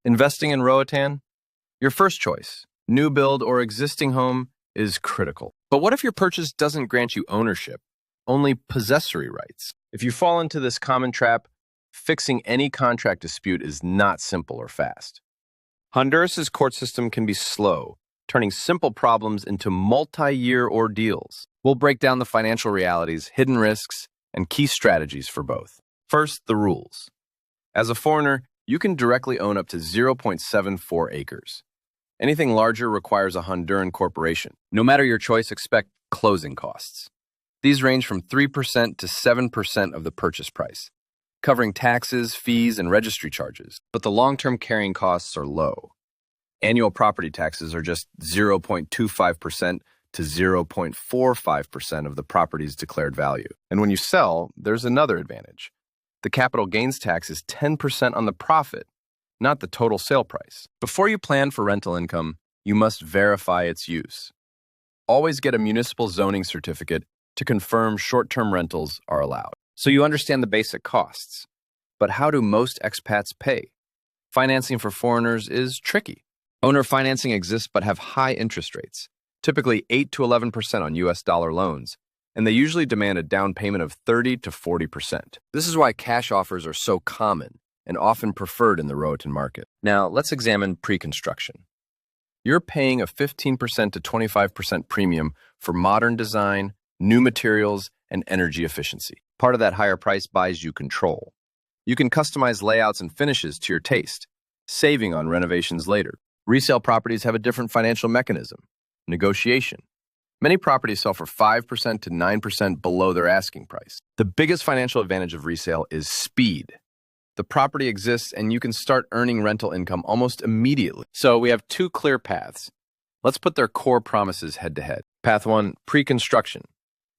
Investing in Roatan? Your first choice, new build or existing home, is critical. But what if your purchase doesn't grant you ownership, only possessory rights? If you fall into this common trap, fixing any contract dispute is not simple or fast. Honduras's court system can be slow, turning simple problems into multi-year ordeals. We'll break down the financial realities, hidden risks, and key strategies for both. First, the rules. As a foreigner, you can directly own up to 0.74 acres. Anything larger requires a Honduran corporation. No matter your choice, expect closing costs. These range from 3% to 7% of the purchase price, covering taxes, fees, and registry charges. But the long-term carrying costs are low. Annual property taxes are just 0.25% to 0.45% of the property's declared value. And when you sell, there's another advantage. The capital gains tax is 10% on the profit, not the total sale price. Before you plan for rental income, you must verify its use. Always get a municipal zoning certificate to confirm short-term rentals are allowed. So you understand the basic costs. But how do most expats pay? Financing for foreigners is tricky. Owner financing exists but have high interest rates, typically 8 to 11% on US dollar loans, and they usually demand a down payment of 30 to 40%. This is why cash offers are so common and often preferred in the Roatan market. Now, let's examine pre-construction. You're paying a 15% to 25% premium for modern design, new materials, and energy efficiency. Part of that higher price buys you control. You can customize layouts and finishes to your taste, saving on renovations later. Resale properties have a different financial mechanism: negotiation. Many properties sell for 5% to 9% below their asking price. The biggest financial advantage of resale is speed. The property exists and you can start earning rental income almost immediately. So we have two clear paths. Let's put their core promises head to head. Path 1, pre-construction.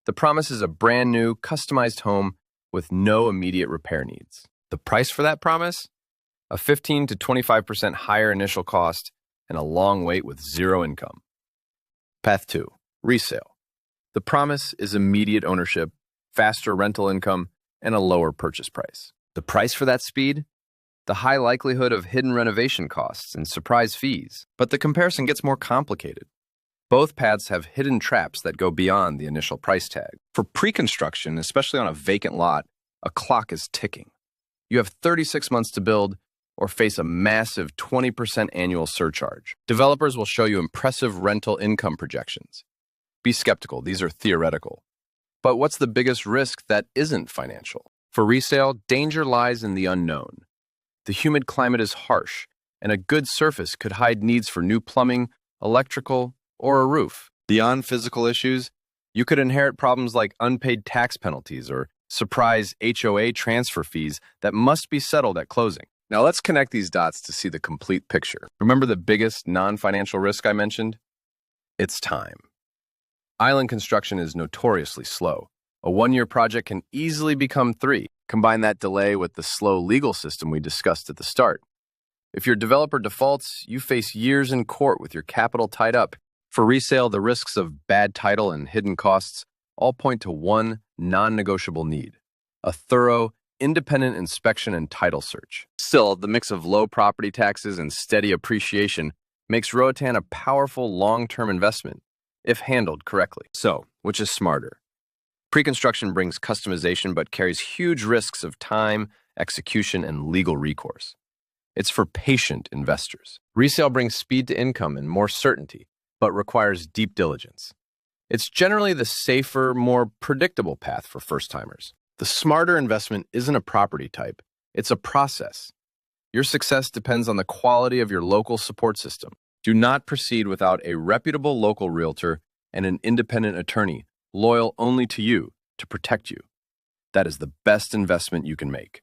The promise is a brand new, customized home with no immediate repair needs. The price for that promise? A 15 to 25% higher initial cost and a long wait with zero income. Path 2, resale. The promise is immediate ownership, faster rental income, and a lower purchase price. The price for that speed? The high likelihood of hidden renovation costs and surprise fees. But the comparison gets more complicated. Both paths have hidden traps that go beyond the initial price tag. For pre-construction, especially on a vacant lot, a clock is ticking. You have 36 months to build or face a massive 20% annual surcharge. Developers will show you impressive rental income projections. Be skeptical, these are theoretical. But what's the biggest risk that isn't financial? For resale, danger lies in the unknown. The humid climate is harsh, and a good surface could hide needs for new plumbing, electrical, or a roof. Beyond physical issues, you could inherit problems like unpaid tax penalties or surprise HOA transfer fees that must be settled at closing. Now let's connect these dots to see the complete picture. Remember the biggest non-financial risk I mentioned? It's time. Island construction is notoriously slow. A one-year project can easily become 3. Combine that delay with the slow legal system we discussed at the start. If your developer defaults, you face years in court with your capital tied up. For resale, the risks of bad title and hidden costs all point to one non-negotiable need: a thorough, independent inspection and title search. Still, the mix of low property taxes and steady appreciation makes Roatan a powerful long-term investment, if handled correctly. So, which is smarter? Pre-construction brings customization but carries huge risks of time, execution, and legal recourse. It's for patient investors. Resale brings speed to income and more certainty, but requires deep diligence. It's generally the safer, more predictable path for first-timers. The smarter investment isn't a property type, it's a process. Your success depends on the quality of your local support system. Do not proceed without a reputable local realtor and an independent attorney, loyal only to you, to protect you. That is the best investment you can make.